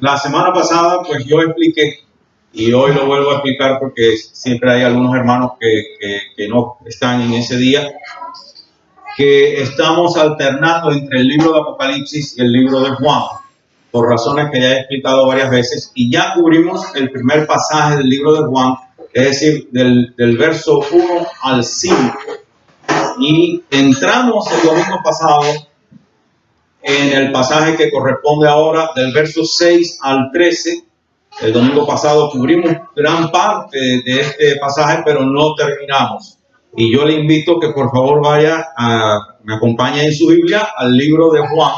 La semana pasada, pues yo expliqué, y hoy lo vuelvo a explicar porque siempre hay algunos hermanos que no están en ese día, que estamos alternando entre el libro de Apocalipsis y el libro de Juan, por razones que ya he explicado varias veces, y ya cubrimos el primer pasaje del libro de Juan, es decir, del verso 1 al 5, y entramos el domingo pasado en el pasaje que corresponde ahora del verso 6 al 13. El domingo pasado cubrimos gran parte de este pasaje, pero no terminamos. Y yo le invito que por favor me acompañe en su Biblia al libro de Juan,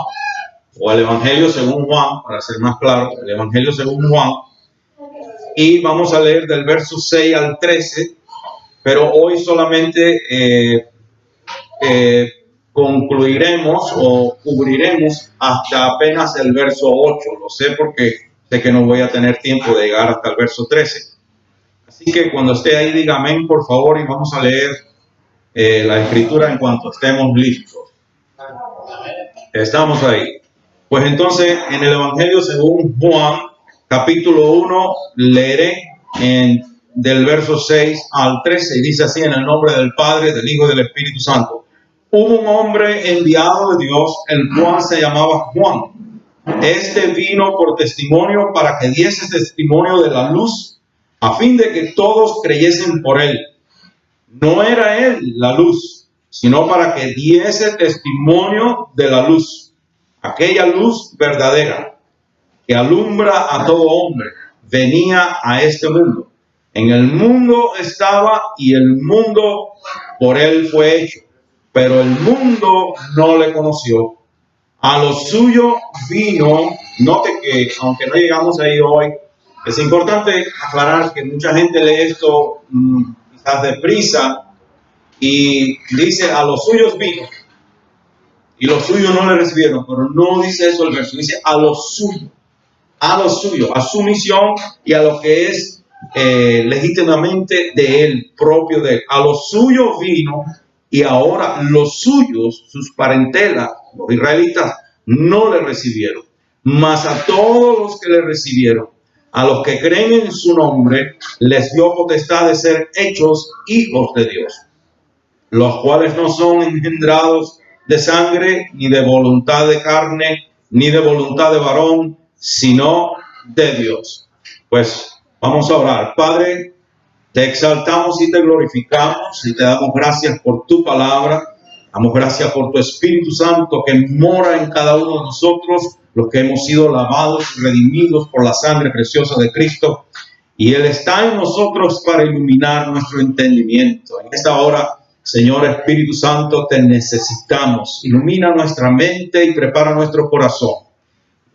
o al Evangelio según Juan, para ser más claro, el Evangelio según Juan. Y vamos a leer del verso 6 al 13, pero hoy solamente concluiremos o cubriremos hasta apenas el verso 8. Lo sé porque sé que no voy a tener tiempo de llegar hasta el verso 13. Así que cuando esté ahí, diga amén, por favor, y vamos a leer la escritura en cuanto estemos listos. Estamos ahí. Pues entonces, en el Evangelio según Juan, capítulo 1, leeré del verso 6 al 13, y dice así: en el nombre del Padre, del Hijo y del Espíritu Santo. Hubo un hombre enviado de Dios, el cual se llamaba Juan. Este vino por testimonio para que diese testimonio de la luz, a fin de que todos creyesen por él. No era él la luz, sino para que diese testimonio de la luz, aquella luz verdadera que alumbra a todo hombre. Venía a este mundo. En el mundo estaba, y el mundo por él fue hecho, pero el mundo no le conoció. A lo suyo vino. Note que, aunque no llegamos ahí hoy, es importante aclarar que mucha gente lee esto quizás deprisa y dice: a los suyos vino, y los suyos no le recibieron. Pero no dice eso el verso, dice a lo suyo, a su misión y a lo que es legítimamente de él, propio de él. A los suyos vino, y ahora los suyos, sus parentelas, los israelitas, no le recibieron. Mas a todos los que le recibieron, a los que creen en su nombre, les dio potestad de ser hechos hijos de Dios, los cuales no son engendrados de sangre, ni de voluntad de carne, ni de voluntad de varón, sino de Dios. Pues vamos a orar. Padre, te exaltamos y te glorificamos y te damos gracias por tu palabra. Damos gracias por tu Espíritu Santo que mora en cada uno de nosotros, los que hemos sido lavados y redimidos por la sangre preciosa de Cristo. Y Él está en nosotros para iluminar nuestro entendimiento. En esta hora, Señor Espíritu Santo, te necesitamos. Ilumina nuestra mente y prepara nuestro corazón.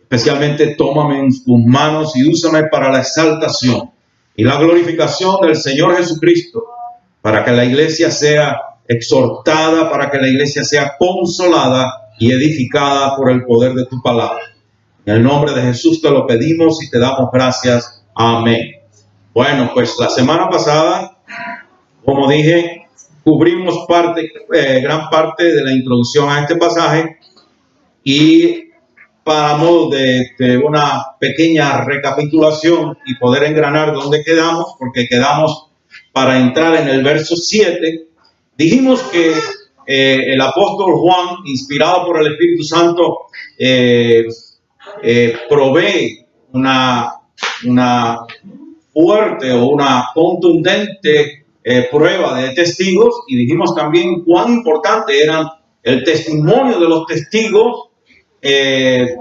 Especialmente tómame en tus manos y úsame para la exaltación y la glorificación del Señor Jesucristo, para que la iglesia sea exhortada, para que la iglesia sea consolada y edificada por el poder de tu palabra. En el nombre de Jesús te lo pedimos y te damos gracias. Amén. Bueno, pues la semana pasada, como dije, cubrimos gran parte de la introducción a este pasaje, y para modo de una pequeña recapitulación y poder engranar dónde quedamos, porque quedamos para entrar en el verso 7, dijimos que el apóstol Juan, inspirado por el Espíritu Santo, provee una fuerte o una contundente prueba de testigos, y dijimos también cuán importante era el testimonio de los testigos en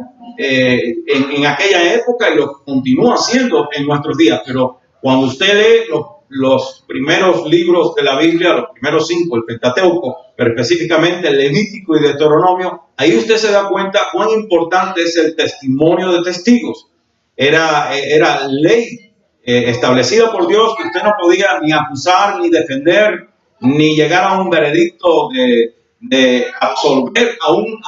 aquella época, y lo continúa haciendo en nuestros días. Pero cuando usted lee los primeros libros de la Biblia, los primeros 5, el Pentateuco, pero específicamente el Levítico y Deuteronomio, ahí usted se da cuenta cuán importante es el testimonio de testigos. Era ley establecida por Dios, que usted no podía ni acusar, ni defender, ni llegar a un veredicto de absolver a un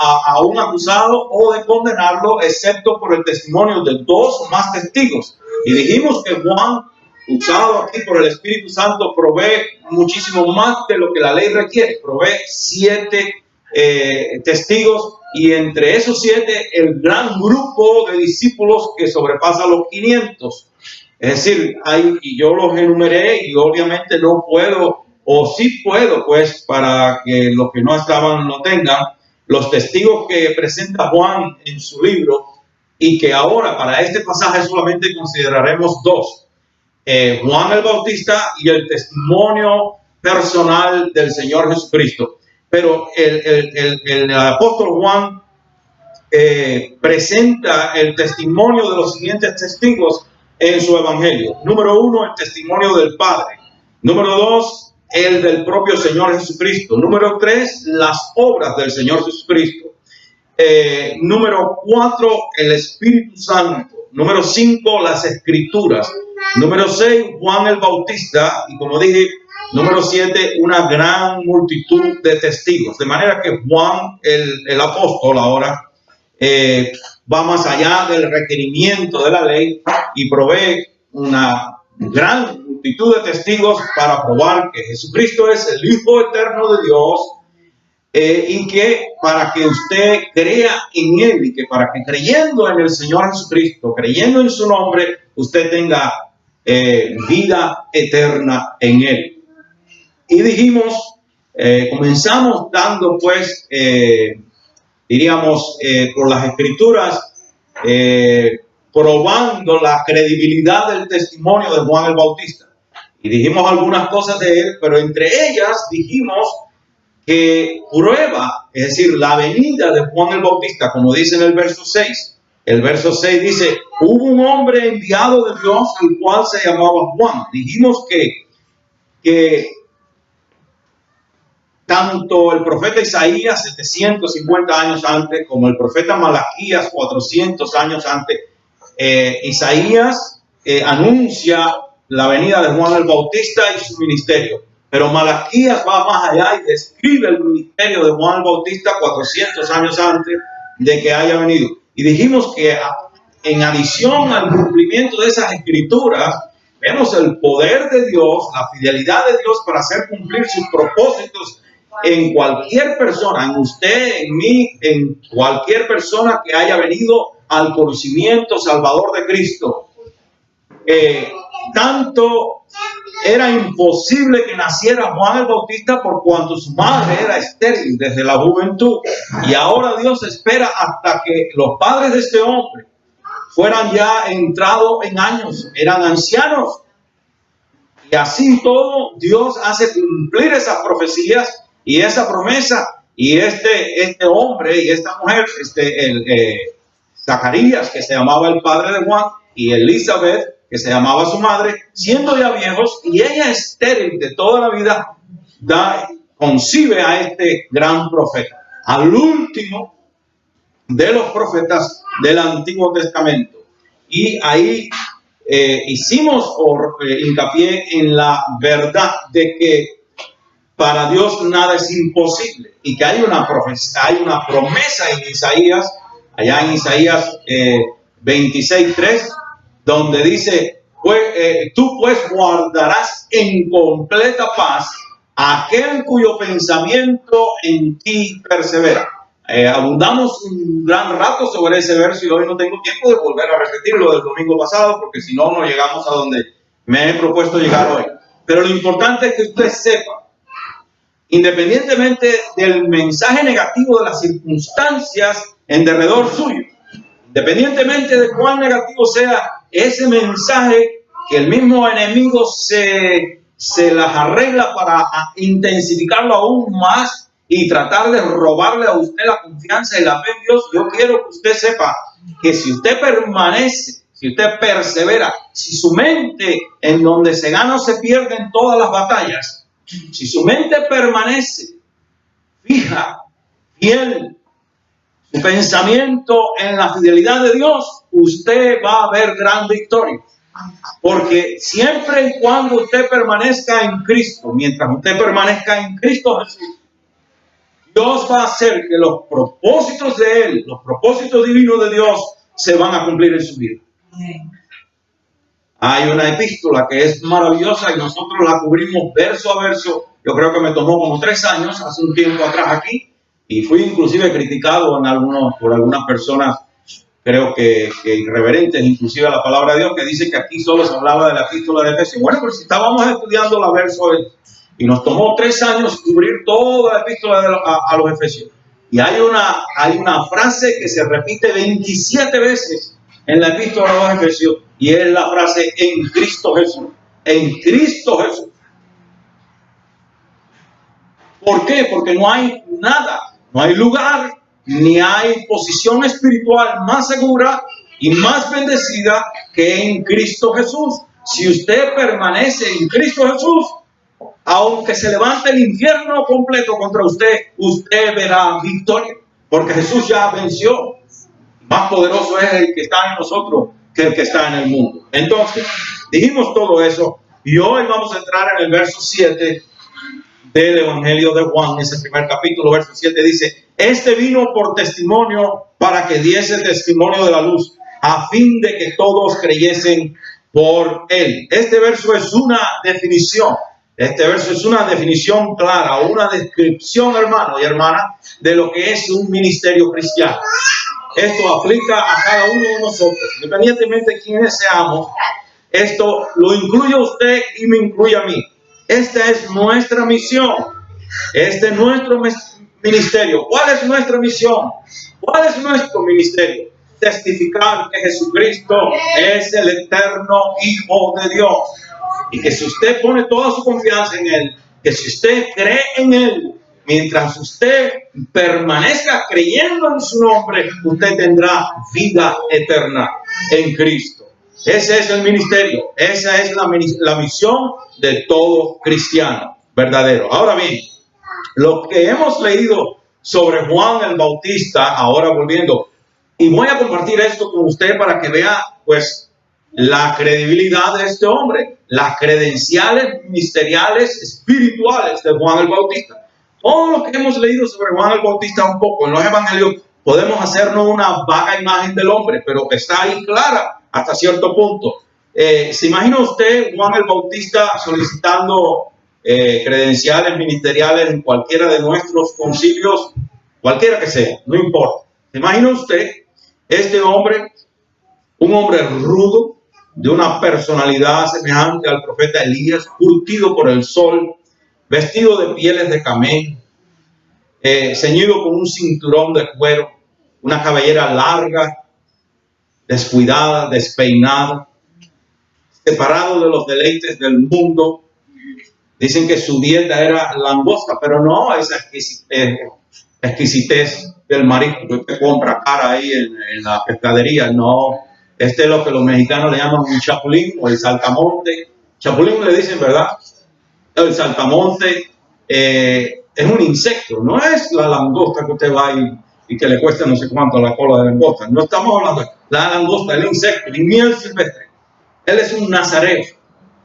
acusado o de condenarlo, excepto por el testimonio de 2 o más testigos. Y dijimos que Juan, usado aquí por el Espíritu Santo, provee muchísimo más de lo que la ley requiere. Provee 7 testigos, y entre esos 7 el gran grupo de discípulos que sobrepasa los 500. Es decir, y yo los enumeré y obviamente no puedo, o sí puedo, pues, para que los que no estaban lo tengan, los testigos que presenta Juan en su libro y que ahora para este pasaje solamente consideraremos 2. Juan el Bautista y el testimonio personal del Señor Jesucristo. Pero el apóstol Juan presenta el testimonio de los siguientes testigos en su evangelio. Número 1, el testimonio del Padre. Número 2, el del propio Señor Jesucristo. Número 3, las obras del Señor Jesucristo. Número 4, el Espíritu Santo. Número 5, las Escrituras. Número 6, Juan el Bautista. Y como dije, número 7, una gran multitud de testigos. De manera que Juan, el apóstol ahora, va más allá del requerimiento de la ley y provee una gran multitud de testigos para probar que Jesucristo es el Hijo eterno de Dios, y que para que usted crea en Él y que para que creyendo en el Señor Jesucristo, creyendo en su nombre, usted tenga vida eterna en Él. Y dijimos, comenzamos dando pues diríamos, por las Escrituras, probando la credibilidad del testimonio de Juan el Bautista. Y dijimos algunas cosas de él, pero entre ellas dijimos que prueba, es decir, la venida de Juan el Bautista, como dice en el verso 6. El verso 6 dice, hubo un hombre enviado de Dios, el cual se llamaba Juan. Dijimos que tanto el profeta Isaías 750 años antes como el profeta Malaquías 400 años antes, Isaías anuncia la venida de Juan el Bautista y su ministerio, pero Malaquías va más allá y describe el ministerio de Juan el Bautista 400 años antes de que haya venido. Y dijimos que en adición al cumplimiento de esas escrituras, vemos el poder de Dios, la fidelidad de Dios para hacer cumplir sus propósitos en cualquier persona, en usted, en mí, en cualquier persona que haya venido al conocimiento salvador de Cristo. Tanto era imposible que naciera Juan el Bautista por cuanto su madre era estéril desde la juventud, y ahora Dios espera hasta que los padres de este hombre fueran ya entrados en años, eran ancianos, y así todo Dios hace cumplir esas profecías y esa promesa. Y este hombre y esta mujer, Zacarías, que se llamaba el padre de Juan, y Elizabeth, que se llamaba su madre, siendo ya viejos, y ella estéril de toda la vida, concibe a este gran profeta, al último de los profetas del Antiguo Testamento. Y ahí hicimos hincapié en la verdad de que para Dios nada es imposible, y que hay una promesa en Isaías, allá en Isaías 26:3, donde dice, tú pues guardarás en completa paz aquel cuyo pensamiento en ti persevera. Abundamos un gran rato sobre ese verso y hoy no tengo tiempo de volver a repetirlo del domingo pasado, porque si no, no llegamos a donde me he propuesto llegar hoy. Pero lo importante es que usted sepa, independientemente del mensaje negativo de las circunstancias en derredor suyo, independientemente de cuán negativo sea ese mensaje, que el mismo enemigo se las arregla para intensificarlo aún más y tratar de robarle a usted la confianza y la fe en Dios. Yo quiero que usted sepa que si usted permanece, si usted persevera, si su mente en donde se gana o se pierde en todas las batallas, si su mente permanece fija, fiel, su pensamiento en la fidelidad de Dios, usted va a ver gran victoria. Porque siempre y cuando usted permanezca en Cristo, mientras usted permanezca en Cristo Jesús, Dios va a hacer que los propósitos de Él, los propósitos divinos de Dios, se van a cumplir en su vida. Hay una epístola que es maravillosa y nosotros la cubrimos verso a verso. Yo creo que me tomó como 3 años, hace un tiempo atrás aquí, y fui inclusive criticado por algunas personas, creo que irreverentes, inclusive a la palabra de Dios, que dice que aquí solo se hablaba de la epístola de Efesios. Bueno, pero si estábamos estudiando la verso y nos tomó 3 años cubrir toda la epístola a los Efesios. Y hay una frase que se repite 27 veces en la epístola a los Efesios, y es la frase en Cristo Jesús. En Cristo Jesús. ¿Por qué? Porque no hay nada, no hay lugar, ni hay posición espiritual más segura y más bendecida que en Cristo Jesús. Si usted permanece en Cristo Jesús, aunque se levante el infierno completo contra usted, usted verá victoria, porque Jesús ya venció. Más poderoso es el que está en nosotros que el que está en el mundo. Entonces, dijimos todo eso, y hoy vamos a entrar en el verso 7 del Evangelio de Juan. Ese primer capítulo, verso 7 dice: este vino por testimonio, para que diese testimonio de la luz, a fin de que todos creyesen por él. Este verso es una definición. Este verso es una definición clara, una descripción, hermano y hermana, de lo que es un ministerio cristiano. Esto aplica a cada uno de nosotros, independientemente de quiénes seamos. Esto lo incluye a usted y me incluye a mí. Esta es nuestra misión. Este es nuestro ministerio. ¿Cuál es nuestra misión? ¿Cuál es nuestro ministerio? Testificar que Jesucristo es el eterno Hijo de Dios. Y que si usted pone toda su confianza en Él, que si usted cree en Él, mientras usted permanezca creyendo en su nombre, usted tendrá vida eterna en Cristo. Ese es el ministerio, esa es la misión de todo cristiano verdadero. Ahora bien, lo que hemos leído sobre Juan el Bautista, ahora volviendo, y voy a compartir esto con usted para que vea, pues, la credibilidad de este hombre, las credenciales ministeriales espirituales de Juan el Bautista. Todo lo que hemos leído sobre Juan el Bautista un poco en los evangelios, podemos hacernos una vaga imagen del hombre, pero está ahí clara hasta cierto punto. ¿Se imagina usted Juan el Bautista solicitando credenciales ministeriales en cualquiera de nuestros concilios, cualquiera que sea, no importa? ¿Se imagina usted este hombre, un hombre rudo, de una personalidad semejante al profeta Elías, curtido por el sol, vestido de pieles de camello, ceñido con un cinturón de cuero, una cabellera larga, descuidada, despeinada, separado de los deleites del mundo? Dicen que su dieta era langosta, pero no esa exquisitez del marisco que usted compra cara ahí en la pescadería. No, este es lo que los mexicanos le llaman un chapulín o el saltamonte. Chapulín le dicen, ¿verdad? El saltamonte es un insecto, no es la langosta que usted va y que le cuesta no sé cuánto la cola de langosta. No estamos hablando de la langosta, el insecto, el miel silvestre. Él es un nazareo,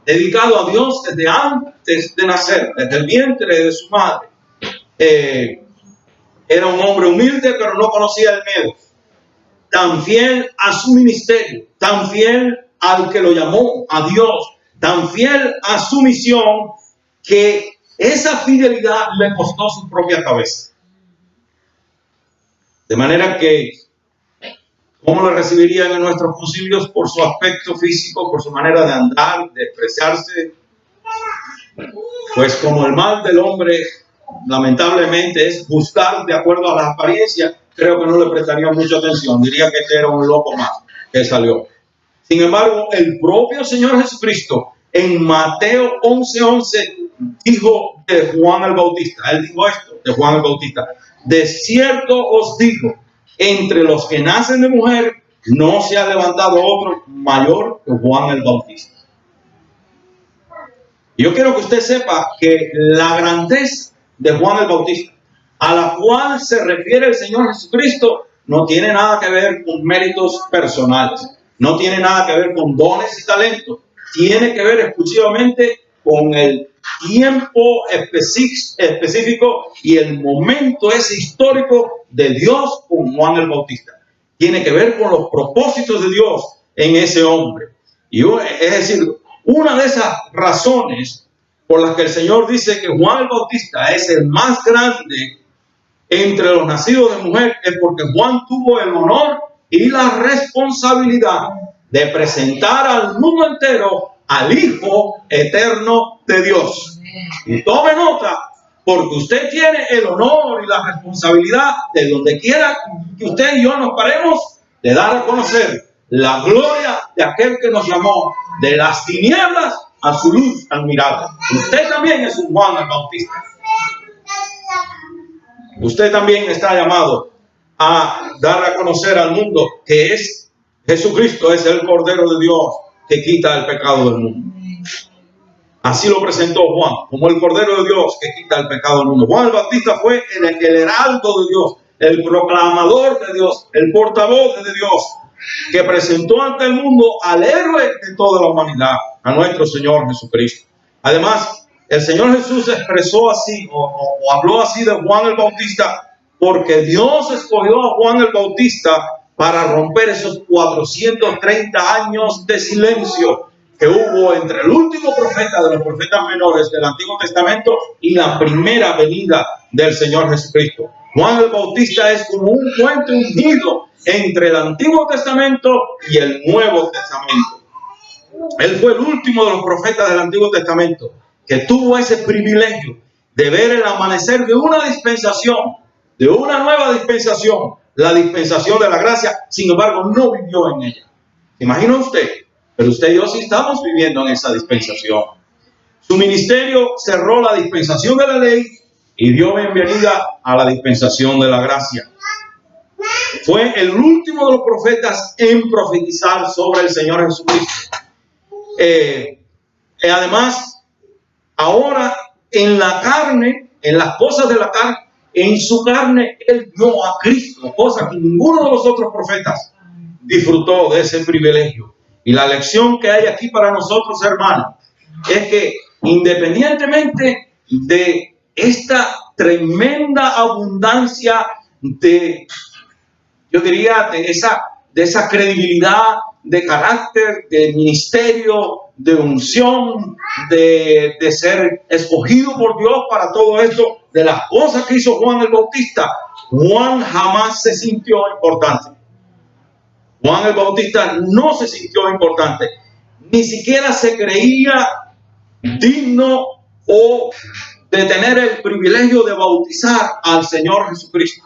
dedicado a Dios desde antes de nacer, desde el vientre de su madre. Era un hombre humilde, pero no conocía el miedo. Tan fiel a su ministerio, tan fiel al que lo llamó, a Dios, tan fiel a su misión, que esa fidelidad le costó su propia cabeza. De manera que, ¿cómo lo recibirían en nuestros concilios? Por su aspecto físico, por su manera de andar, de expresarse. Pues como el mal del hombre, lamentablemente, es buscar de acuerdo a las apariencias, creo que no le prestaría mucha atención. Diría que este era un loco más que salió. Sin embargo, el propio Señor Jesucristo, en Mateo 11:11, dijo de Juan el Bautista. Él dijo esto de Juan el Bautista: de cierto os digo, entre los que nacen de mujer, no se ha levantado otro mayor que Juan el Bautista. Yo quiero que usted sepa que la grandeza de Juan el Bautista, a la cual se refiere el Señor Jesucristo, no tiene nada que ver con méritos personales, no tiene nada que ver con dones y talentos, tiene que ver exclusivamente con el tiempo específico y el momento ese histórico de Dios con Juan el Bautista. Tiene que ver con los propósitos de Dios en ese hombre. Y es decir, una de esas razones por las que el Señor dice que Juan el Bautista es el más grande entre los nacidos de mujer es porque Juan tuvo el honor y la responsabilidad de presentar al mundo entero al Hijo eterno de Dios. Y tome nota, porque usted tiene el honor y la responsabilidad de donde quiera que usted y yo nos paremos, de dar a conocer la gloria de aquel que nos llamó de las tinieblas a su luz admirable. Usted también es un Juan el Bautista. Usted también está llamado a dar a conocer al mundo que es Jesucristo, es el Cordero de Dios que quita el pecado del mundo. Así lo presentó Juan, como el Cordero de Dios que quita el pecado del mundo. Juan el Bautista fue el heraldo de Dios, el proclamador de Dios, el portavoz de Dios, que presentó ante el mundo al héroe de toda la humanidad, a nuestro Señor Jesucristo. Además, el Señor Jesús expresó así, o habló así de Juan el Bautista, porque Dios escogió a Juan el Bautista para romper esos 430 años de silencio que hubo entre el último profeta de los profetas menores del Antiguo Testamento y la primera venida del Señor Jesucristo. Juan el Bautista es como un puente unido entre el Antiguo Testamento y el Nuevo Testamento. Él fue el último de los profetas del Antiguo Testamento que tuvo ese privilegio de ver el amanecer de una dispensación, de una nueva dispensación, la dispensación de la gracia. Sin embargo, no vivió en ella. ¿Se imagina usted? Pero usted y yo sí estamos viviendo en esa dispensación. Su ministerio cerró la dispensación de la ley y dio bienvenida a la dispensación de la gracia. Fue el último de los profetas en profetizar sobre el Señor Jesucristo. Además, ahora en la carne, en las cosas de la carne, en su carne, él vio a Cristo, cosa que ninguno de los otros profetas disfrutó de ese privilegio. Y la lección que hay aquí para nosotros, hermanos, es que independientemente de esta tremenda abundancia de, yo diría, de esa credibilidad, de carácter, de ministerio, de unción, de ser escogido por Dios para todo esto, de las cosas que hizo Juan el Bautista, Juan jamás se sintió importante. Juan el Bautista no se sintió importante, ni siquiera se creía digno o de tener el privilegio de bautizar al Señor Jesucristo.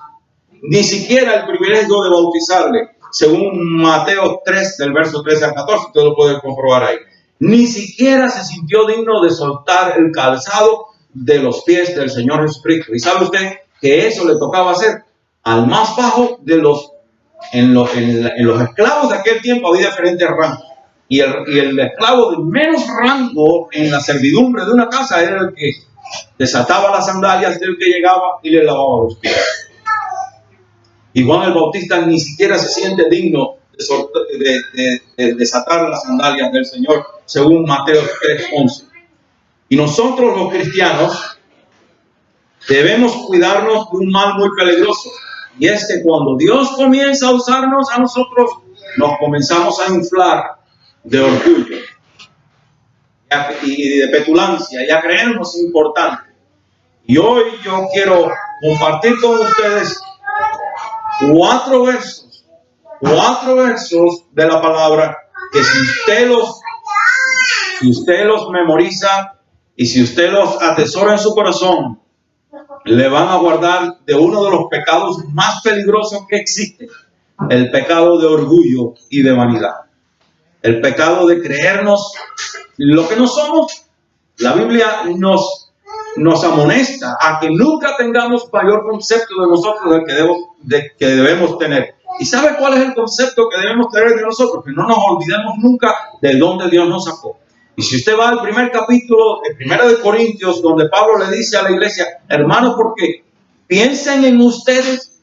Ni siquiera el privilegio de bautizarle, según Mateo 3, del verso 13 al 14, usted lo puede comprobar ahí. Ni siquiera se sintió digno de soltar el calzado de los pies del Señor Jesucristo. Y sabe usted que eso le tocaba hacer al más bajo de los, en los esclavos de aquel tiempo había diferentes rangos. Y el esclavo de menos rango en la servidumbre de una casa era el que desataba las sandalias del que llegaba y le lavaba los pies. Y Juan el Bautista ni siquiera se siente digno de desatar las sandalias del Señor, según Mateo 3:11. Y nosotros los cristianos debemos cuidarnos de un mal muy peligroso. Y es que cuando Dios comienza a usarnos a nosotros, nos comenzamos a inflar de orgullo y de petulancia y a creernos importantes. Y hoy yo quiero compartir con ustedes cuatro versos de la palabra que si usted los memoriza y si usted los atesora en su corazón, le van a guardar de uno de los pecados más peligrosos que existe, el pecado de orgullo y de vanidad, el pecado de creernos lo que no somos. La Biblia nos amonesta a que nunca tengamos mayor concepto de nosotros del que debemos tener. ¿Y sabe cuál es el concepto que debemos tener de nosotros? Que no nos olvidemos nunca de dónde Dios nos sacó. Y si usted va al primer capítulo de 1 de Corintios, donde Pablo le dice a la iglesia, hermanos, porque piensen en ustedes.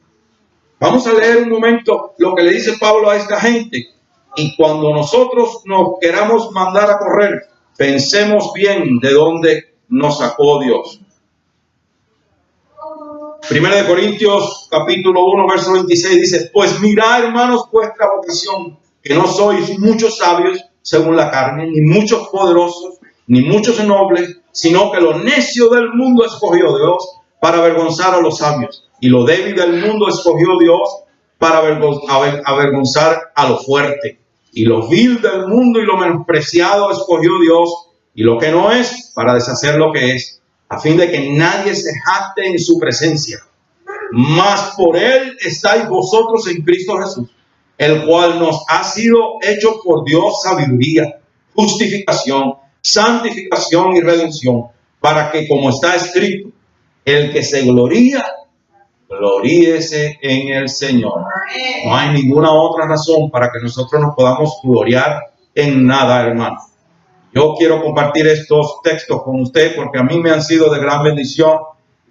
Vamos a leer un momento lo que le dice Pablo a esta gente. Y cuando nosotros nos queramos mandar a correr, pensemos bien de dónde nos sacó Dios. 1 de Corintios capítulo 1 verso 26 dice, pues mirad, hermanos, vuestra vocación, que no sois muchos sabios según la carne, ni muchos poderosos, ni muchos nobles, sino que lo necio del mundo escogió Dios para avergonzar a los sabios, y lo débil del mundo escogió Dios para avergonzar a lo fuerte, y lo vil del mundo y lo menospreciado escogió Dios, y lo que no es, para deshacer lo que es, a fin de que nadie se jacte en su presencia. Mas por él estáis vosotros en Cristo Jesús, el cual nos ha sido hecho por Dios sabiduría, justificación, santificación y redención, para que, como está escrito, el que se gloría, gloríese en el Señor. No hay ninguna otra razón para que nosotros nos podamos gloriar en nada, hermano. Yo quiero compartir estos textos con usted porque a mí me han sido de gran bendición.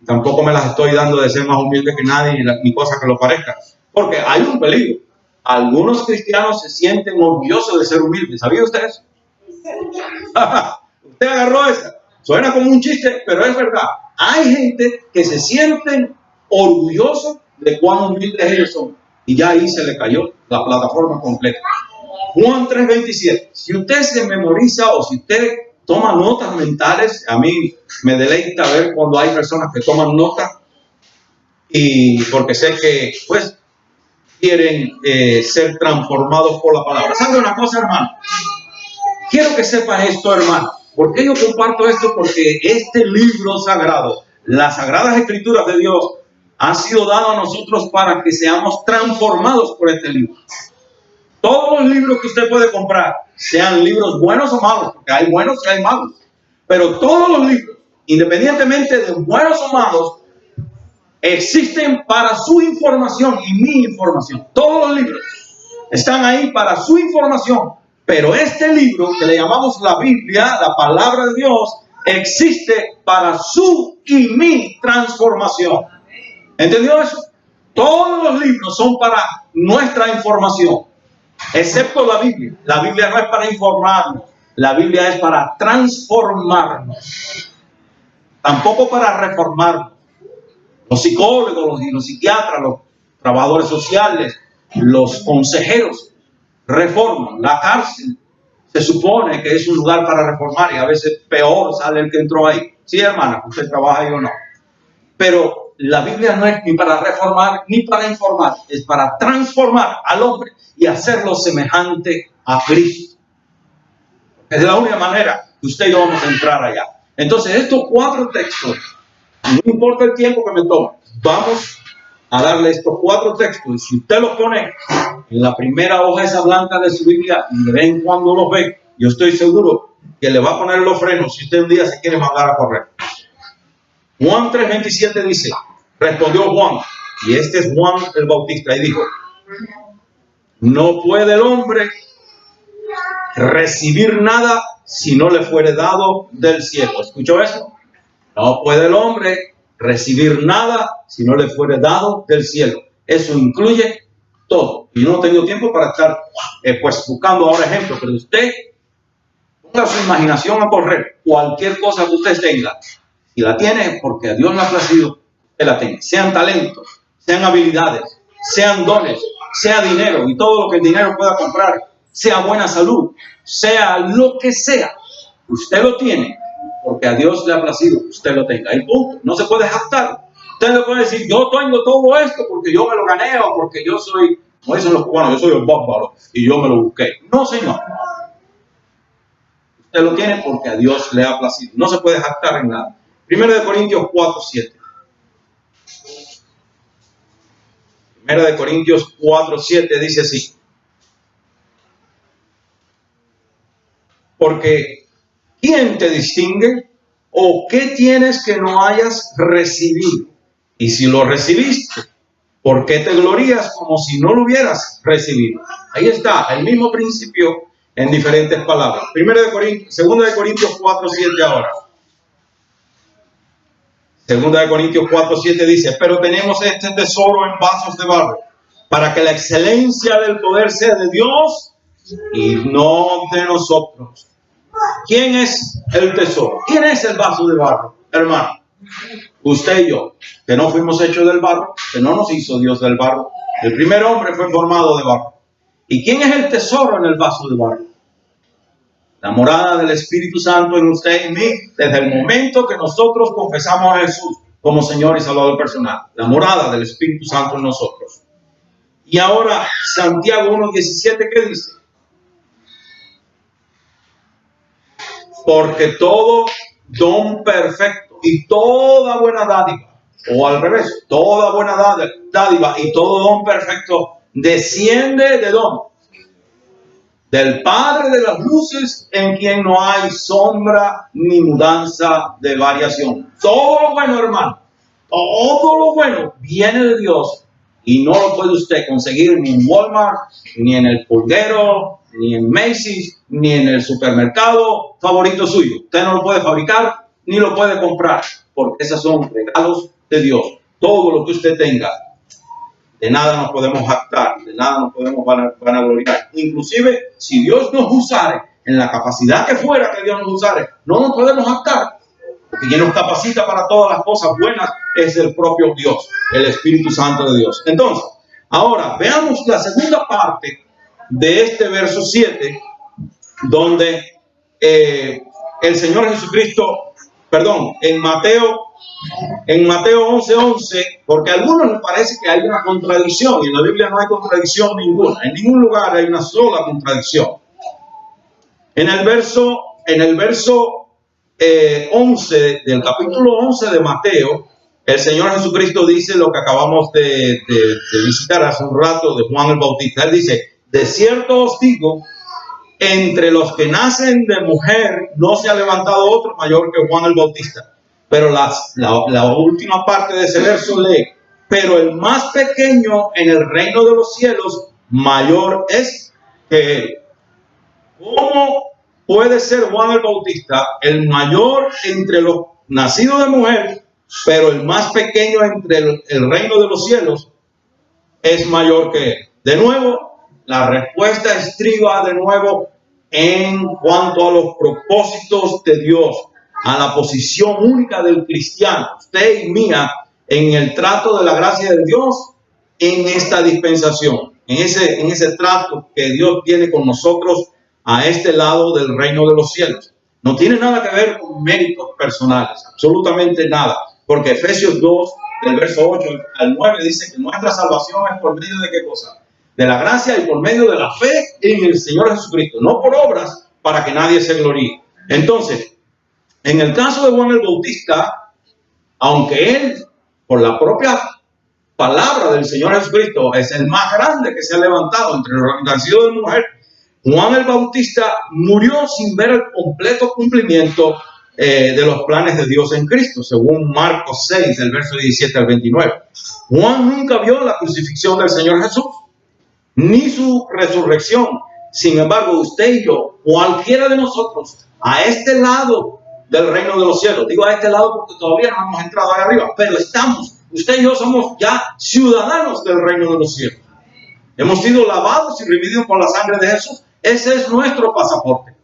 Tampoco me las estoy dando de ser más humilde que nadie ni cosa que lo parezca. Porque hay un peligro. Algunos cristianos se sienten orgullosos de ser humildes. ¿Sabía usted eso? Usted agarró esa. Suena como un chiste, pero es verdad. Hay gente que se sienten orgullosos de cuán humildes ellos son. Y ya ahí se le cayó la plataforma completa. Juan 3:27. Si usted se memoriza o si usted toma notas mentales, a mí me deleita ver cuando hay personas que toman notas, y porque sé que pues quieren ser transformados por la palabra. ¿Sabe una cosa, hermano? Quiero que sepa esto, hermano. ¿Por qué yo comparto esto? Porque este libro sagrado, las sagradas escrituras de Dios, han sido dadas a nosotros para que seamos transformados por este libro. Todos los libros que usted puede comprar, sean libros buenos o malos, porque hay buenos y hay malos, pero todos los libros, independientemente de buenos o malos, existen para su información y mi información. Todos los libros están ahí para su información, pero este libro que le llamamos la Biblia, la palabra de Dios, existe para su y mi transformación. ¿Entendió eso? Todos los libros son para nuestra información, excepto la Biblia. La Biblia no es para informarnos, la Biblia es para transformarnos, tampoco para reformarnos. Los psicólogos los psiquiatras, los trabajadores sociales, los consejeros reforman. La cárcel se supone que es un lugar para reformar y a veces peor sale el que entró ahí. Sí, hermana, usted trabaja ahí o no. Pero la Biblia no es ni para reformar ni para informar, es para transformar al hombre y hacerlo semejante a Cristo. Es la única manera que usted y yo vamos a entrar allá. Entonces, estos 4 textos, no importa el tiempo que me tome, vamos a darle estos 4 textos. Y si usted los pone en la primera hoja esa blanca de su Biblia y de vez en cuando los ve, yo estoy seguro que le va a poner los frenos si usted un día se quiere mandar a correr. Juan 3:27 dice, respondió Juan, y este es Juan el Bautista, y dijo, no puede el hombre recibir nada si no le fuere dado del cielo. ¿Escuchó eso? No puede el hombre recibir nada si no le fuere dado del cielo. Eso incluye todo. Y no tengo tiempo para estar pues buscando ahora ejemplos, pero usted ponga su imaginación a correr. Cualquier cosa que usted tenga, y la tiene porque a Dios le ha placido que la tenga. Sean talentos, sean habilidades, sean dones, sea dinero y todo lo que el dinero pueda comprar, sea buena salud, sea lo que sea, usted lo tiene porque a Dios le ha placido que usted lo tenga. El punto, no se puede jactar. Usted le puede decir, yo tengo todo esto porque yo me lo gané o porque yo soy, como dicen los cubanos, yo soy el bárbaro y yo me lo busqué. No, señor. Usted lo tiene porque a Dios le ha placido. No se puede jactar en nada. 1 Corintios 4:7. 1 Corintios 4:7 dice así. Porque ¿quién te distingue? ¿O qué tienes que no hayas recibido? Y si lo recibiste, ¿por qué te glorías como si no lo hubieras recibido? Ahí está, el mismo principio en diferentes palabras. 2 Corintios 4:7 ahora. 2 Corintios 4:7 dice, pero tenemos este tesoro en vasos de barro, para que la excelencia del poder sea de Dios y no de nosotros. ¿Quién es el tesoro? ¿Quién es el vaso de barro, hermano? Usted y yo, que no fuimos hechos del barro, que no nos hizo Dios del barro. El primer hombre fue formado de barro. ¿Y quién es el tesoro en el vaso de barro? La morada del Espíritu Santo en usted y en mí, desde el momento que nosotros confesamos a Jesús como Señor y Salvador personal, la morada del Espíritu Santo en nosotros. Y ahora Santiago 1:17, ¿qué dice? Porque todo don perfecto y toda buena dádiva, o al revés, toda buena dádiva y todo don perfecto desciende ¿de dónde? Del Padre de las luces, en quien no hay sombra ni mudanza de variación. Todo lo bueno, hermano, todo lo bueno viene de Dios y no lo puede usted conseguir ni en Walmart, ni en el pulguero, ni en Macy's, ni en el supermercado favorito suyo. Usted no lo puede fabricar ni lo puede comprar, porque esos son regalos de Dios. Todo lo que usted tenga, de nada nos podemos jactar, de nada nos podemos vanagloriar. Inclusive, si Dios nos usare, en la capacidad que fuera que Dios nos usare, no nos podemos jactar. Porque quien nos capacita para todas las cosas buenas es el propio Dios, el Espíritu Santo de Dios. Entonces, ahora veamos la segunda parte de este verso 7, donde el Señor Jesucristo, en Mateo 11:11, porque a algunos les parece que hay una contradicción, y en la Biblia no hay contradicción ninguna. En ningún lugar hay una sola contradicción. En el verso 11 del capítulo 11 de Mateo, el Señor Jesucristo dice lo que acabamos de visitar hace un rato de Juan el Bautista. Él dice: de cierto os digo, entre los que nacen de mujer no se ha levantado otro mayor que Juan el Bautista. Pero la última parte de ese verso lee: pero el más pequeño en el reino de los cielos mayor es que él. ¿Cómo puede ser Juan el Bautista el mayor entre los nacidos de mujer, pero el más pequeño entre el reino de los cielos es mayor que él? De nuevo, la respuesta estriba de nuevo en cuanto a los propósitos de Dios, a la posición única del cristiano, usted y mía, en el trato de la gracia de Dios en esta dispensación, en ese trato que Dios tiene con nosotros a este lado del reino de los cielos. No tiene nada que ver con méritos personales, absolutamente nada, porque Efesios 2, del verso 8 al 9, dice que nuestra salvación es por medio de ¿qué cosa? De la gracia y por medio de la fe en el Señor Jesucristo, no por obras para que nadie se gloríe. Entonces, en el caso de Juan el Bautista, aunque él, por la propia palabra del Señor Jesucristo, es el más grande que se ha levantado entre los nacidos de mujer, Juan el Bautista murió sin ver el completo cumplimiento de los planes de Dios en Cristo, según Marcos 6, del verso 17 al 29. Juan nunca vio la crucifixión del Señor Jesús, ni su resurrección. Sin embargo, usted y yo, cualquiera de nosotros, a este lado del reino de los cielos, digo a este lado porque todavía no hemos entrado ahí arriba, pero usted y yo somos ya ciudadanos del reino de los cielos. Hemos sido lavados y redimidos por la sangre de Jesús. Ese es nuestro pasaporte.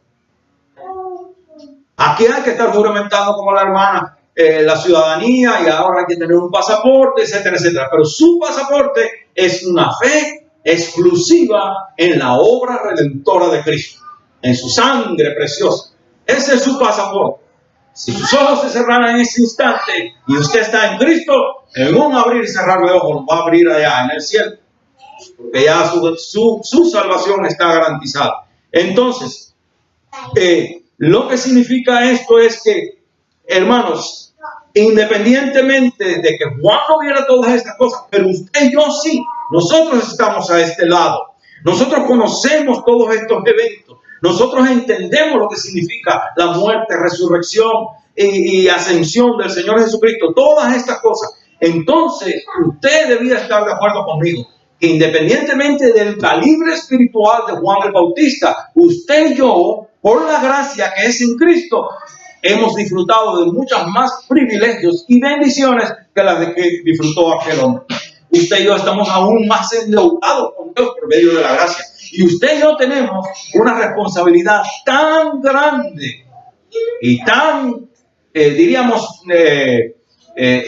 Aquí hay que estar juramentando como la hermana la ciudadanía, y ahora hay que tener un pasaporte, etcétera, etcétera. Pero su pasaporte es una fe exclusiva en la obra redentora de Cristo, en su sangre preciosa. Ese es su pasaporte. Si sus ojos se cerraran en ese instante y usted está en Cristo, en un abrir y cerrar de ojos va a abrir allá en el cielo, porque ya su salvación está garantizada. Entonces, lo que significa esto es que, hermanos, independientemente de que Juan no viera todas estas cosas, pero usted y yo sí, nosotros estamos a este lado. Nosotros conocemos todos estos eventos. Nosotros entendemos lo que significa la muerte, resurrección y ascensión del Señor Jesucristo. Todas estas cosas. Entonces, usted debía estar de acuerdo conmigo que independientemente del calibre espiritual de Juan el Bautista, usted y yo, por la gracia que es en Cristo, hemos disfrutado de muchos más privilegios y bendiciones que las de que disfrutó aquel hombre. Usted y yo estamos aún más endeudados con Dios por medio de la gracia. Y usted y yo tenemos una responsabilidad tan grande y tan, diríamos,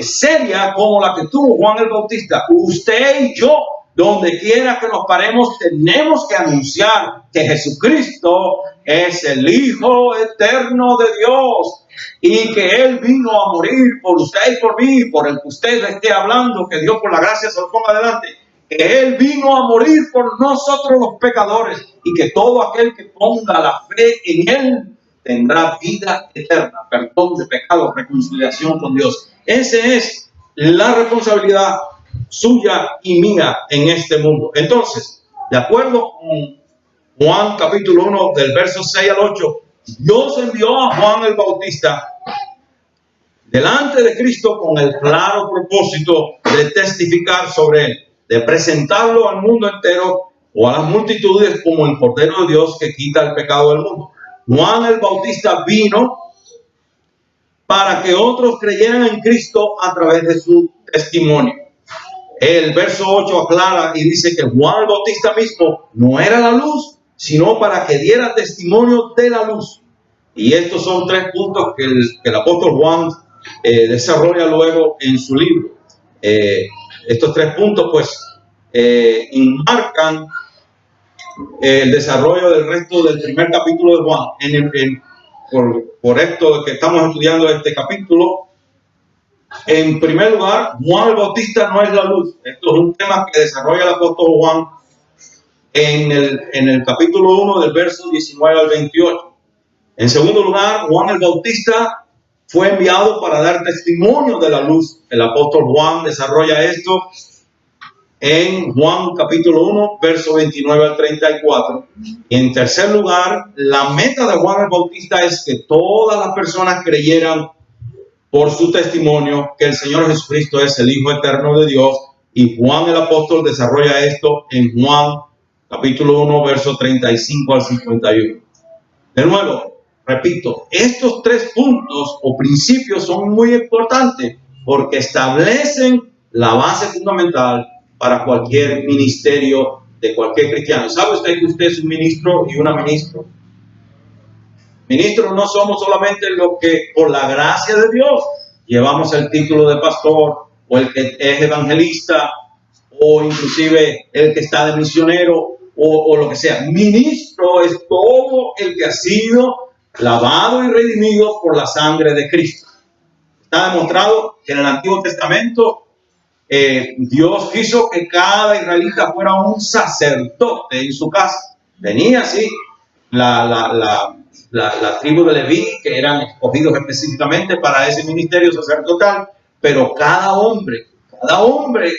seria como la que tuvo Juan el Bautista. Usted y yo, donde quiera que nos paremos, tenemos que anunciar que Jesucristo es el Hijo eterno de Dios y que Él vino a morir por usted y por mí, por el que usted esté hablando, que Dios por la gracia se lo ponga adelante, que Él vino a morir por nosotros los pecadores y que todo aquel que ponga la fe en Él tendrá vida eterna, perdón de pecados, reconciliación con Dios. Esa es la responsabilidad suya y mía en este mundo. Entonces, de acuerdo con Juan capítulo 1 del verso 6 al 8, Dios envió a Juan el Bautista delante de Cristo con el claro propósito de testificar sobre Él, de presentarlo al mundo entero o a las multitudes como el Cordero de Dios que quita el pecado del mundo. Juan el Bautista vino para que otros creyeran en Cristo a través de su testimonio. El verso 8 aclara y dice que Juan el Bautista mismo no era la luz, sino para que diera testimonio de la luz. Y estos son tres puntos que el apóstol Juan desarrolla luego en su libro. Estos tres puntos pues enmarcan el desarrollo del resto del primer capítulo de Juan. Por esto que estamos estudiando este capítulo, en primer lugar, Juan el Bautista no es la luz. Esto es un tema que desarrolla el apóstol Juan en el capítulo 1 del verso 19 al 28. En segundo lugar, Juan el Bautista fue enviado para dar testimonio de la luz. El apóstol Juan desarrolla esto en Juan capítulo 1, verso 29 al 34. Y en tercer lugar, la meta de Juan el Bautista es que todas las personas creyeran por su testimonio que el Señor Jesucristo es el Hijo eterno de Dios. Y Juan el apóstol desarrolla esto en Juan capítulo 1, verso 35 al 51. De nuevo, repito, estos tres puntos o principios son muy importantes porque establecen la base fundamental para cualquier ministerio de cualquier cristiano. ¿Sabe usted que usted es un ministro y una ministra? Ministros no somos solamente los que por la gracia de Dios llevamos el título de pastor o el que es evangelista o inclusive el que está de misionero o lo que sea. Ministro es todo el que ha sido lavado y redimido por la sangre de Cristo. Está demostrado que en el Antiguo Testamento Dios quiso que cada israelita fuera un sacerdote en su casa. Tenía así la tribu de Leví, que eran escogidos específicamente para ese ministerio sacerdotal, pero cada hombre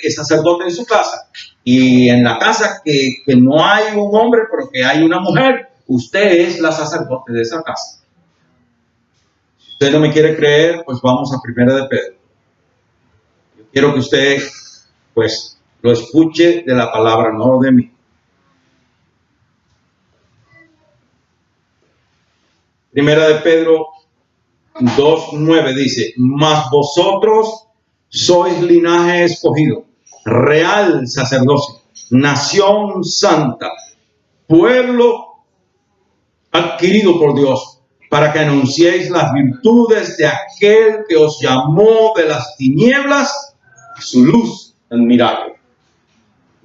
es sacerdote en su casa. Y en la casa que no hay un hombre, pero que hay una mujer, usted es la sacerdote de esa casa. Si usted no me quiere creer, pues vamos a 1 de Pedro. Yo quiero que usted, pues, lo escuche de la palabra, no de mí. 1 de Pedro 2:9 dice: mas vosotros sois linaje escogido, real sacerdocio, nación santa, pueblo adquirido por Dios, para que anunciéis las virtudes de aquel que os llamó de las tinieblas a su luz admirable.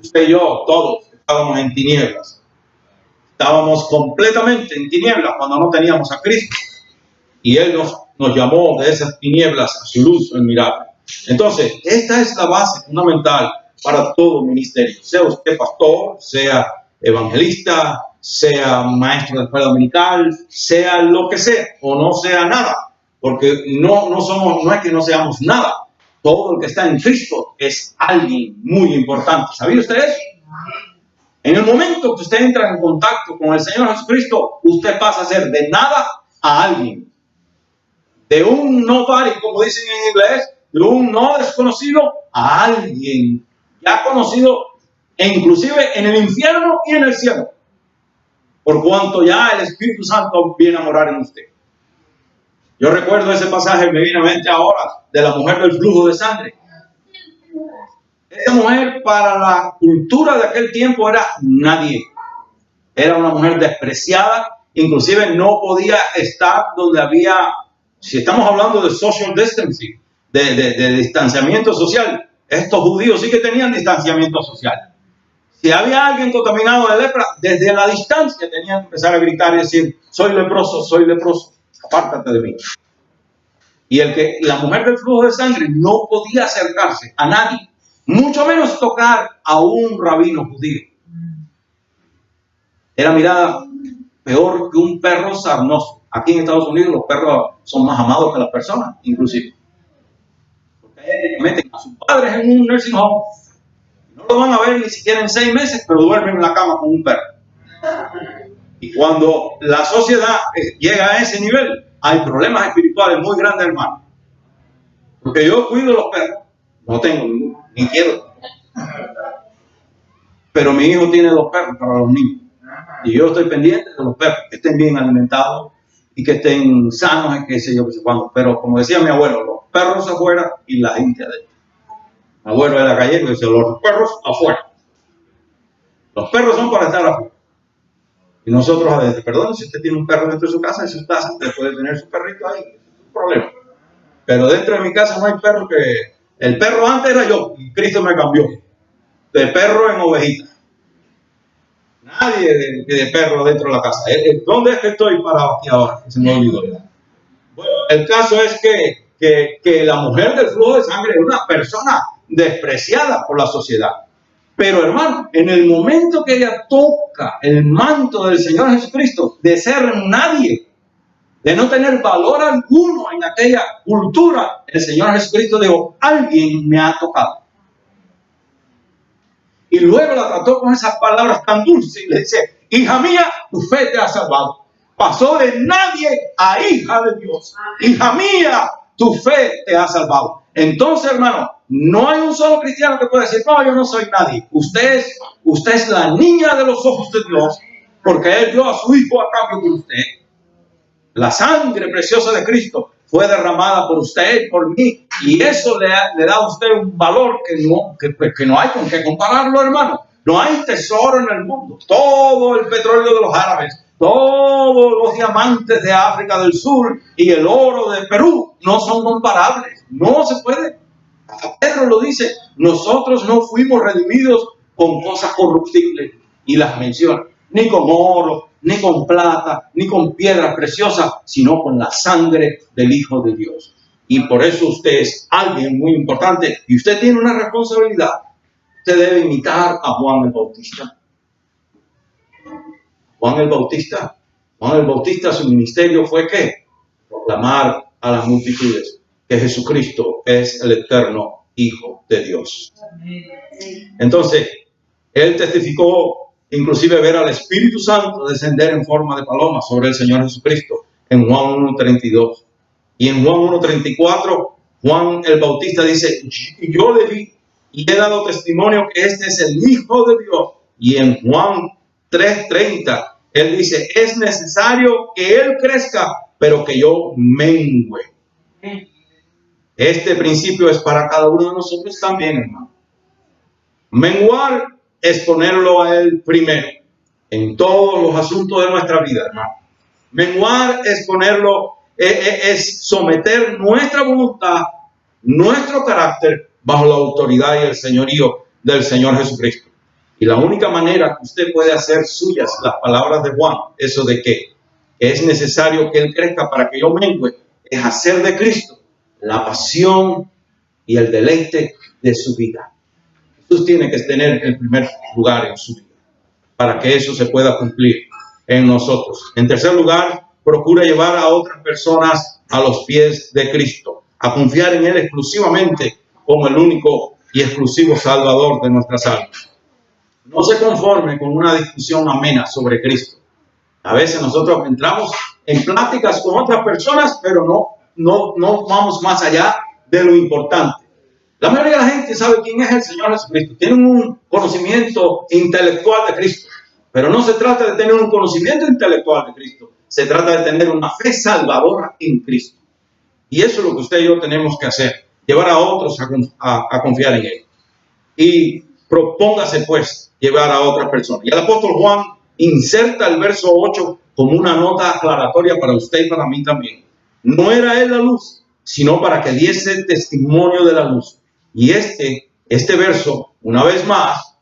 Usted y yo, todos estábamos en tinieblas. Estábamos completamente en tinieblas cuando no teníamos a Cristo. Y Él nos llamó de esas tinieblas a su luz admirable. Entonces, esta es la base fundamental para todo ministerio. Sea usted pastor, sea evangelista, sea maestro de escuela dominical, sea lo que sea, o no sea nada. Porque no es que no seamos nada. Todo el que está en Cristo es alguien muy importante. ¿Sabía usted eso? En el momento que usted entra en contacto con el Señor Jesucristo, usted pasa a ser de nada a alguien. De un nobody, como dicen en inglés, de un no desconocido a alguien ya conocido, e inclusive en el infierno y en el cielo. Por cuanto ya el Espíritu Santo viene a morar en usted. Yo recuerdo ese pasaje, me viene a mente ahora, de la mujer del flujo de sangre. Esa mujer para la cultura de aquel tiempo era nadie. Era una mujer despreciada, inclusive no podía estar donde había, si estamos hablando de social distancing, de distanciamiento social, estos judíos sí que tenían distanciamiento social. Si había alguien contaminado de lepra, desde la distancia tenían que empezar a gritar y decir, soy leproso, apártate de mí. Y la mujer del flujo de sangre no podía acercarse a nadie, mucho menos tocar a un rabino judío. Era mirada peor que un perro sarnoso. Aquí en Estados Unidos los perros son más amados que las personas, inclusive. Porque hay gente que meten a sus padres en un nursing home. No lo van a ver ni siquiera en 6 meses, pero duermen en la cama con un perro. Y cuando la sociedad llega a ese nivel, hay problemas espirituales muy grandes, hermano. Porque yo cuido los perros. No tengo ninguno, ni quiero. Pero mi hijo tiene 2 perros para los niños. Y yo estoy pendiente de los perros, que estén bien alimentados y que estén sanos y qué sé yo, qué sé cuándo. Pero como decía mi abuelo, los perros afuera y la gente adentro. Mi abuelo era gallego y decía, los perros afuera. Los perros son para estar afuera. Y nosotros adentro. Perdón, si usted tiene un perro dentro de su casa, en su casa, usted puede tener su perrito ahí. Es un problema. Pero dentro de mi casa no hay perro que... El perro antes era yo y Cristo me cambió. De perro en ovejita. Nadie de perro dentro de la casa. ¿Dónde es que estoy parado aquí ahora? Se me olvidó. Bueno, el caso es que la mujer del flujo de sangre es una persona despreciada por la sociedad. Pero hermano, en el momento que ella toca el manto del Señor Jesucristo, de ser nadie, de no tener valor alguno en aquella cultura, el Señor Jesucristo dijo, alguien me ha tocado. Y luego la trató con esas palabras tan dulces y le dice, hija mía, tu fe te ha salvado. Pasó de nadie a hija de Dios. Hija mía, tu fe te ha salvado. Entonces, hermano, no hay un solo cristiano que pueda decir, no, yo no soy nadie. Usted es la niña de los ojos de Dios, porque Él dio a su Hijo a cambio por usted. La sangre preciosa de Cristo fue derramada por usted y por mí, y eso le da a usted un valor que no hay con qué compararlo, hermano. No hay tesoro en el mundo. Todo el petróleo de los árabes, todos los diamantes de África del Sur y el oro de Perú no son comparables. No se puede. Pedro lo dice, nosotros no fuimos redimidos con cosas corruptibles, y las menciona, ni con oro, ni con plata, ni con piedras preciosas, sino con la sangre del Hijo de Dios. Y por eso usted es alguien muy importante y usted tiene una responsabilidad. Usted debe imitar a Juan el Bautista. Juan el Bautista, su ministerio fue ¿qué? Proclamar a las multitudes que Jesucristo es el eterno Hijo de Dios. Entonces, él testificó, inclusive ver al Espíritu Santo descender en forma de paloma sobre el Señor Jesucristo en Juan 1:32. Y en Juan 1:34, Juan el Bautista dice, yo le vi y he dado testimonio que este es el Hijo de Dios. Y en Juan 3:30, él dice, es necesario que Él crezca, pero que yo mengüe. Este principio es para cada uno de nosotros también, hermano. Menguar es ponerlo a Él primero en todos los asuntos de nuestra vida, hermano. Menguar es ponerlo, es someter nuestra voluntad, nuestro carácter bajo la autoridad y el señorío del Señor Jesucristo. Y la única manera que usted puede hacer suyas las palabras de Juan, eso de que es necesario que Él crezca para que yo mengüe, es hacer de Cristo la pasión y el deleite de su vida. Jesús tiene que tener el primer lugar en su vida para que eso se pueda cumplir en nosotros. En tercer lugar, procura llevar a otras personas a los pies de Cristo, a confiar en Él exclusivamente como el único y exclusivo Salvador de nuestras almas. No se conforme con una discusión amena sobre Cristo. A veces nosotros entramos en pláticas con otras personas, pero no vamos más allá de lo importante. La mayoría de la gente sabe quién es el Señor Jesucristo. Tienen un conocimiento intelectual de Cristo. Pero no se trata de tener un conocimiento intelectual de Cristo. Se trata de tener una fe salvadora en Cristo. Y eso es lo que usted y yo tenemos que hacer. Llevar a otros a confiar en Él. Y propóngase pues llevar a otras personas. Y el apóstol Juan inserta el verso 8 como una nota aclaratoria para usted y para mí también. No era Él la luz, sino para que diese testimonio de la luz. Y este verso, una vez más,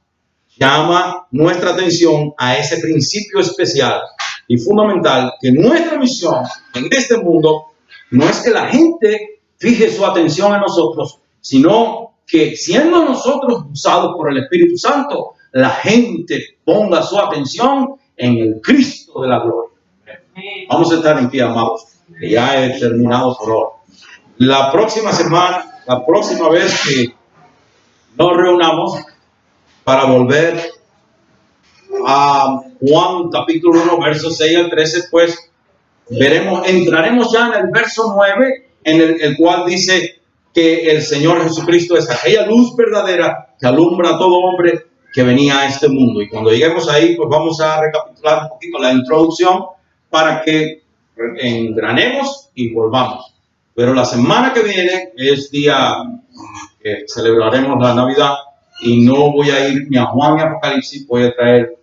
llama nuestra atención a ese principio especial y fundamental, que nuestra misión en este mundo no es que la gente fije su atención en nosotros, sino que siendo nosotros usados por el Espíritu Santo, la gente ponga su atención en el Cristo de la gloria. Vamos a estar en pie, amados, que ya he terminado por hoy. La próxima semana, la próxima vez que nos reunamos para volver a Juan capítulo 1, versos 6 al 13, pues entraremos ya en el verso 9, en el cual dice que el Señor Jesucristo es aquella luz verdadera que alumbra a todo hombre que venía a este mundo. Y cuando lleguemos ahí, pues vamos a recapitular un poquito la introducción para que engranemos y volvamos. Pero la semana que viene es día que celebraremos la Navidad y no voy a ir ni a Juan ni a Apocalipsis, voy a traer,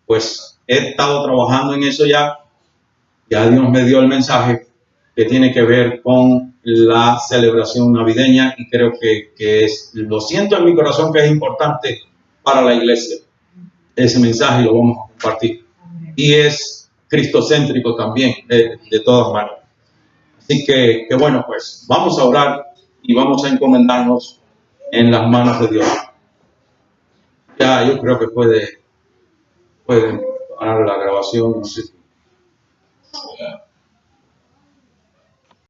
pues he estado trabajando en eso ya. Ya Dios me dio el mensaje que tiene que ver con la celebración navideña y creo que lo siento en mi corazón que es importante para la iglesia. Ese mensaje lo vamos a compartir. Y es cristocéntrico también, de todas maneras. Así que bueno, pues vamos a orar y vamos a encomendarnos en las manos de Dios. Ya yo creo que puede parar la grabación. No sé.